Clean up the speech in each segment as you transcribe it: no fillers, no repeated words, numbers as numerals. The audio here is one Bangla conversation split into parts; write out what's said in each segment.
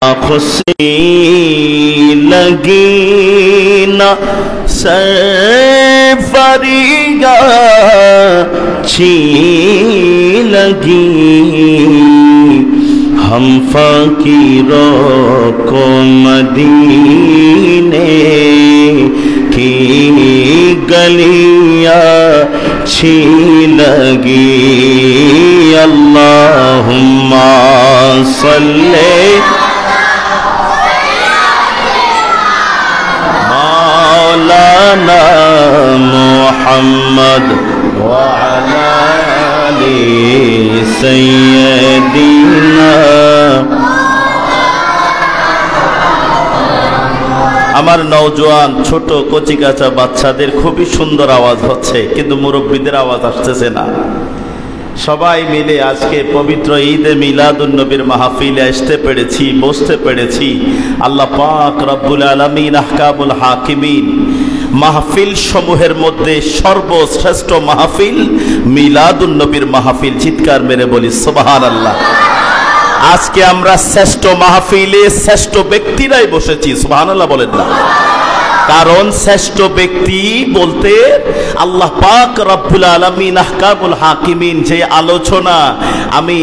खुशी लगी न सरफरिया छी लगी हम फकीरों को मदीने की गलियां छी लगी। अल्लाहुम्मा सल्ले मौलाना मुहम्मद व अला आलि सय्यदिना। আমার নওজোয়ান ছোট কচিকাচা বাচ্চাদের খুবই সুন্দর আওয়াজ হচ্ছে, কিন্তু মুরব্বীদের আওয়াজ আসতেছে না। সবাই মিলে আজকে পবিত্র ঈদে মিলাদুন নবীর মাহফিলে আসতে পেরেছি, বসতে পেরেছি। আল্লাহ পাক রব্বুল আলামিন আহকামুল হাকিমিন মাহফিল সমূহের মধ্যে সর্বশ্রেষ্ঠ মাহফিল মিলাদুন নবীর মাহফিল। চিৎকার মেরে বলি সুবহানাল্লাহ। আজকে আমরা শ্রেষ্ঠ মাহফিলে শ্রেষ্ঠ ব্যক্তিরাই বসেছি, সুবহানাল্লাহ বলেন না? কারণ শ্রেষ্ঠ ব্যক্তি বলতে আল্লাহ পাক রব্বুল আলামিন আহকামুল হাকিমিন যে আলোচনা আমি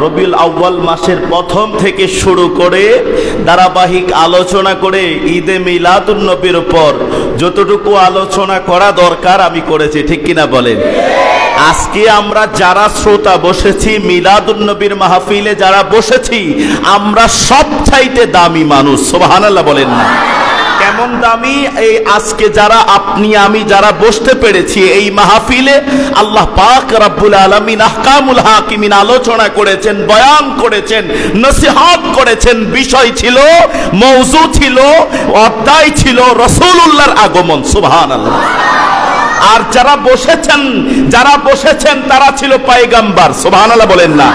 রবিউল আউয়াল মাসের প্রথম থেকে শুরু করে ধারাবাহিক আলোচনা করে ঈদে মিলাদুন নবীর উপর যতটুকু আলোচনা করা দরকার আমি করেছি, ঠিক কিনা বলেন? আজকে আমরা যারা শ্রোতা বসেছি মিলাদুন নবীর মাহফিলে যারা বসেছি, আমরা সবচাইতে দামি মানুষ, সুবহানাল্লাহ বলেন না? কেমন দামি? এই আজকে যারা আপনি আমি যারা বসতে পেরেছি এই মাহফিলে, আল্লাহ পাক রব্বুল আলামিন আহকামুল হাকিমিন আলোচনা করেছেন, বয়ান করেছেন, নসিহত করেছেন। বিষয় ছিল, মওযু ছিল, অধ্যায় ছিল রাসূলুল্লাহর আগমন, সুবহানাল্লাহ। আর যারা বসেছেন তারা ছিল পয়গম্বর, সুবহানাল্লাহ বলেন না?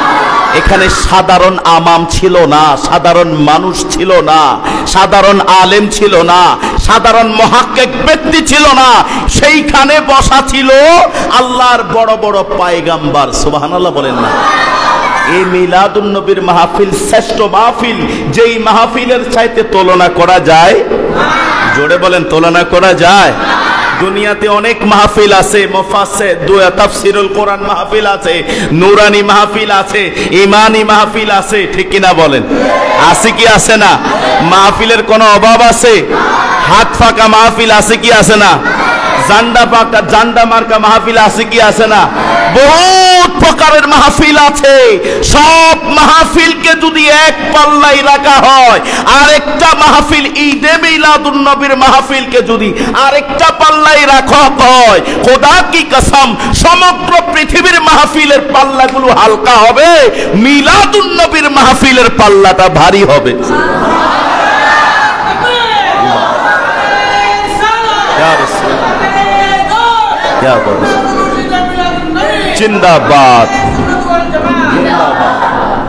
এখানে সাধারণ আমাম ছিল না, সাধারণ মানুষ ছিল না, সাধারণ আলেম ছিল না, সাধারণ মুহাক্কিক ব্যক্তি ছিল না। সেইখানে বসা ছিল আল্লাহর বড় বড় পয়গম্বর, সুবহানাল্লাহ বলেন না? এই মিলাদুন নবীর মাহফিল শ্রেষ্ঠ মাহফিল, যেই মাহফিলের চাইতে তুলনা করা যায়, জোরে বলেন, তুলনা করা যায়? দুনিয়াতে অনেক মাহফিল আছে, মুফাসসির তাফসীরুল কোরআন মাহফিল আছে, নূরানি মাহফিল আছে, ঈমানি মাহফিল আছে, ঠিক কিনা বলেন? আছে কি আছে না? মাহফিলের কোনো অভাব আছে? হাত ফাঁকা মাহফিল আছে কি আছে না? জান্ডা মার্কা মাহফিল আছে কি আছে না? বহুত প্রকারের মাহফিল আছে। সব মাহফিলকে যদি এক পাল্লাই রাখা হয়, আরেকটা মাহফিল ঈদে মিলাদুন নবীর মাহফিলকে যদি আরেকটা পাল্লাই রাখা হয়, খোদা কি কসম সমগ্র পৃথিবীর মাহফিলের পাল্লাগুলো হালকা হবে, মিলাদুন নবীর মাহফিলের পাল্লাটা ভারী হবে। জিন্দাবাদ।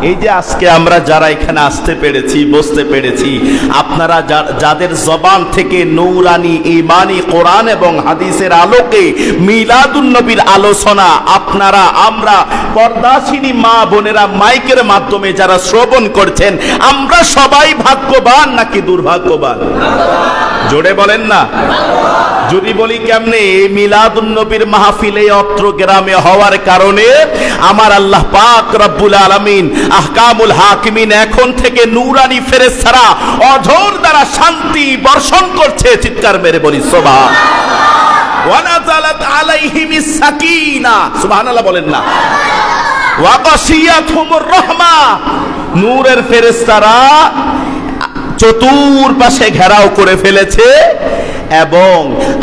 এই যে আজকে আমরা যারা এখানে আসতে পেরেছি, বসতে পেরেছি, আপনারা যাদের জবান থেকে নূরানি ঈমানি কোরআন এবং হাদিসের আলোকে মিলাদুন নবীর আলোচনা আপনারা আমরা পর্দাশিনী মা বোনেরা মাইকের মাধ্যমে যারা শ্রবণ করছেন, আমরা সবাই ভাগ্যবান নাকি দুর্ভাগ্যবান? জোরে বলেন না? যদি বলি কেমনে? এই মিলাদুন নবীর মাহফিলে অত্র গ্রামে হওয়ার কারণে আমার আল্লাহ পাক রব্বুল আলামিন আহকামুল হাকিমিন এখন থেকে নূরানি ফেরেশতারা অঝোর দ্বারা শান্তি বর্ষণ করছে। চিৎকার মেরে বলি সুবহান। ওয়া নাযালাত আলাইহিমিস সাকিনা, সুবহানাল্লাহ বলেন না? ওয়া গাশিয়াতহুমুর রাহমা, নূরের ফেরেশতারা চতুর্পাশে ঘেরাও করে ফেলেছে এবং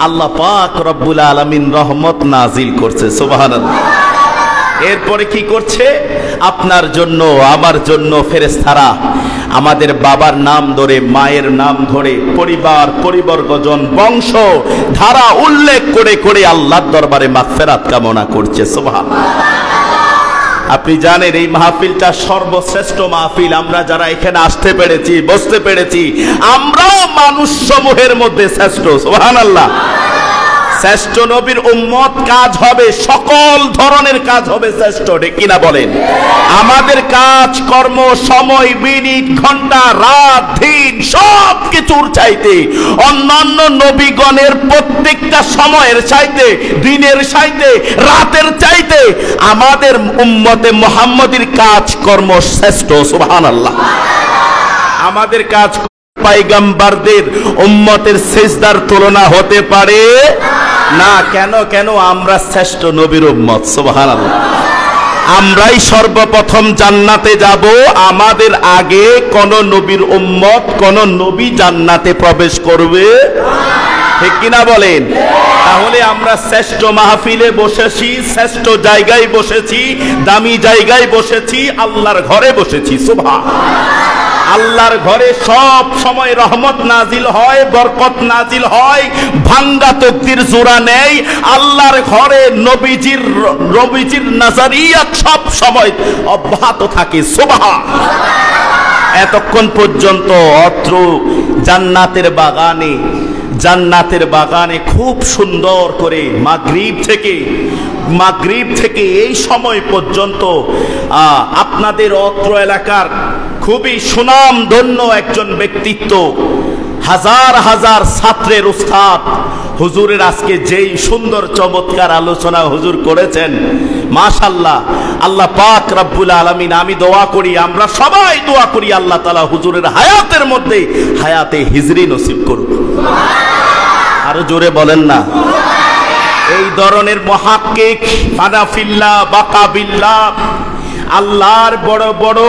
আল্লাহ পাক রব্বুল আলামিন রহমত নাজিল করছে, সুবহানাল্লাহ। এরপরে কি করছে? আপনার জন্য আমার জন্য ফেরেশতারা আমাদের বাবার নাম ধরে, মায়ের নাম ধরে, পরিবার পরিবর্গজন বংশ ধারা উল্লেখ করে করে আল্লাহর দরবারে মাগফিরাত কামনা করছে, সুবহানাল্লাহ। আপনি জানেন এই মাহফিলটা সর্বশ্রেষ্ঠ মাহফিল। আমরা যারা এখানে আসতে পেরেছি, বসতে পেরেছি, আমরাও মানুষ সমূহের মধ্যে শ্রেষ্ঠ, সুবহানাল্লাহ। শ্রেষ্ঠ নবীর উম্মত কাজ হবে, সকল ধরনের কাজ হবে শ্রেষ্ঠ, ঠিক কিনা বলেন? আমাদের কাজ কর্ম, সময়, মিনিট, ঘন্টা, রাত, দিন সব কিছুর চাইতে অন্যান্য নবীগণের প্রত্যেকটা সময়ের চাইতে, দিনের চাইতে, রাতের চাইতে আমাদের উম্মতে মুহাম্মদীর কাজ কর্ম শ্রেষ্ঠ। সুবহানাল্লাহ। আমাদের কাজ পয়গম্বরদের উম্মতের সিজদার তুলনা হতে পারে না। কেন? কেন? আমরা শ্রেষ্ঠ নবীর উম্মত। সুবহানাল্লাহ। আমরাই সর্বপ্রথম জান্নাতে যাব, আমাদের আগে কোন নবীর উম্মত, কোন নবী জান্নাতে প্রবেশ করবে, ঠিক কিনা বলেন? তাহলে আমরা শ্রেষ্ঠ মাহফিলে বসেছি, শ্রেষ্ঠ জায়গায় বসেছি, দামি জায়গায় বসেছি, আল্লাহর ঘরে বসেছি। সুবহানাল্লাহ। আল্লাহর ঘরে সব সময় রহমত নাজিল হয়, বরকত নাজিল হয়, ভাঙ্গা তকদির জোড়া নেই। আল্লাহর ঘরে নবীজির নাজারিয়াত সব সময় অব্যাহত থাকে। সুবহানাল্লাহ। এতক্ষণ পর্যন্ত অত্র জান্নাতের বাগানে খুব সুন্দর করে মাগরিব থেকে এই সময় পর্যন্ত আপনাদের অত্র এলাকার খুবই সুনাম ধন্য একজন ব্যক্তিত্ব, হাজার হাজার ছাত্রের উস্তাদ হুজুরের আজকে যেই সুন্দর চমৎকার আলোচনা হুজুর করেছেন, মাশাআল্লাহ। আল্লাহ পাক রব্বুল আলামিন, আমি দোয়া করি, আমরা সবাই দোয়া করি, আল্লাহ তাআলা হুজুরের হায়াতের মধ্যে হায়াতে হিজরি নসিব করুন। আরো জোরে বলেন না। এই ধরনের মুহাক্কিক, ফানাফিল্লাহ, বাকাবিল্লাহ, আল্লাহর বড় বড়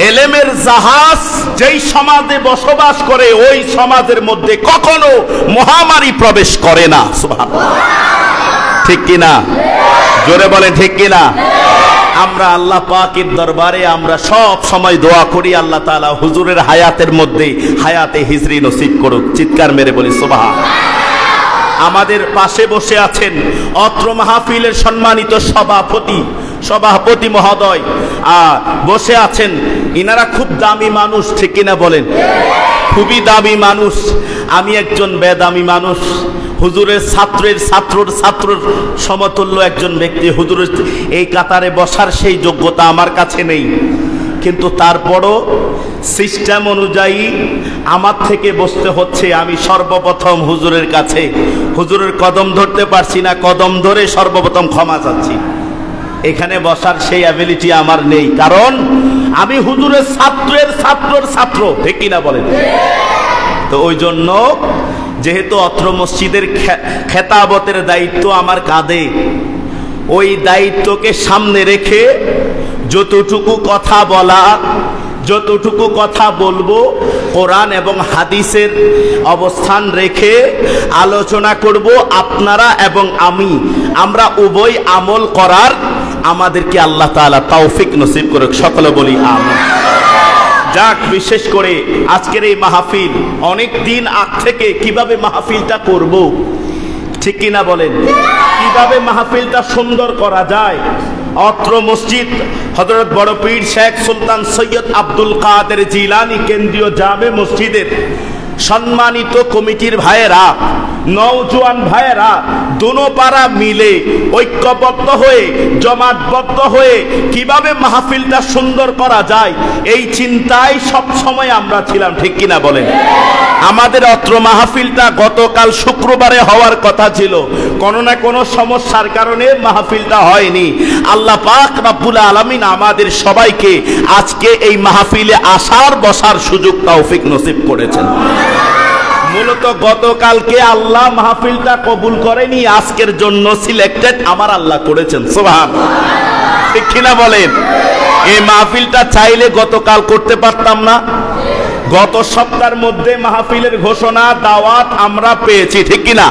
এলেমের জাহাজ যেই সমাজে বসবাস করে, ওই সমাজের মধ্যে কখনো মহামারী প্রবেশ করে না। সুবহানাল্লাহ। ঠিক কিনা? জোরে বলেন ঠিক কিনা? আমরা আল্লাহ পাকের দরবারে আমরা সব সময় দোয়া করি, আল্লাহ তাআলা হুজুরের হায়াতের মধ্যে হায়াতে হিজরি নসিব করুক। চিৎকার মেরে বলি সুবহানাল্লাহ। আমাদের পাশে বসে আছেন অত্র মাহফিলের সম্মানিত সভাপতি মহোদয় বসে আছেন। ইনারা খুব দামি মানুষ, ঠিক কিনা বলেন? খুবই দামি মানুষ। আমি একজন বেদামি মানুষ, হুজুরের ছাত্রর সমতুল্য একজন ব্যক্তি। হুজুরের এই কাতারে বসার সেই যোগ্যতা আমার কাছে নেই, কিন্তু তারপরও সিস্টেম অনুযায়ী আমার থেকে বসতে হচ্ছে। আমি সর্বপ্রথম হুজুরের কাছে, হুজুরের কদম ধরতে পারছি না, কদম ধরে সর্বপ্রথম ক্ষমা চাচ্ছি। এখানে বসার সেই অ্যাবিলিটি আমার নেই, কারণ আমি হুজুরের ছাত্র, ঠিক কিনা বলেন? তো ওই জন্য যেহেতু অত্র মসজিদের খেতাবতের দায়িত্ব আমার কাঁধে, ওই দায়িত্বকে সামনে রেখে যতটুকু কথা বলার, যতটুকু কথা বলবো, কোরআন এবং হাদিসের অবস্থান রেখে আলোচনা করব। আপনারা এবং আমরা উভয় আমল করার আমাদেরকে আল্লাহ তাআলা তৌফিক নসিব করুক। সকলে বলি আমিন। যাক, বিশেষ করে আজকের এই মাহফিল, অনেক দিন আগ থেকে কিভাবে মাহফিলটা করব, ঠিক কিনা বলেন? কিভাবে মাহফিলটা সুন্দর করা যায়, অত্র মসজিদ হযরত বড় পীর শেখ সুলতান সৈয়দ আব্দুল কাদের জিলানী কেন্দ্রীয় জামে মসজিদের সম্মানিত কমিটির ভাইয়েরা, নওজোয়ান ভাইয়েরা, দুনো পাড়া মিলে ঐক্যবদ্ধ হয়ে, জমাতবদ্ধ হয়ে কিভাবে মাহফিলটা সুন্দর করা যায়, এই চিন্তায় সব সময় আমরা ছিলাম, ঠিক কিনা বলেন? আমাদের অত্র মাহফিলটা গতকাল শুক্রবারে হওয়ার কথা ছিল, কোনো না কোনো সমস্যার কারণে মাহফিলটা হয়নি। আল্লাহ পাক রব্বুল আলামিন আমাদের সবাইকে আজকে এই মাহফিলে আসার বসার সুযোগ তৌফিক নসিব করেছেন। মূলত গতকালকে আল্লাহ মাহফিলটা কবুল করেনি, আজকের জন্য সিলেক্টেড আমার আল্লাহ করেছেন। সুবহানাল্লাহ। ঠিক কিনা বলেন? এই মাহফিলটা চাইলে গতকাল করতে পারতাম না? গত সপ্তাহের মধ্যে মাহফিলের ঘোষণা, দাওয়াত আমরা পেয়েছি, ঠিক কিনা?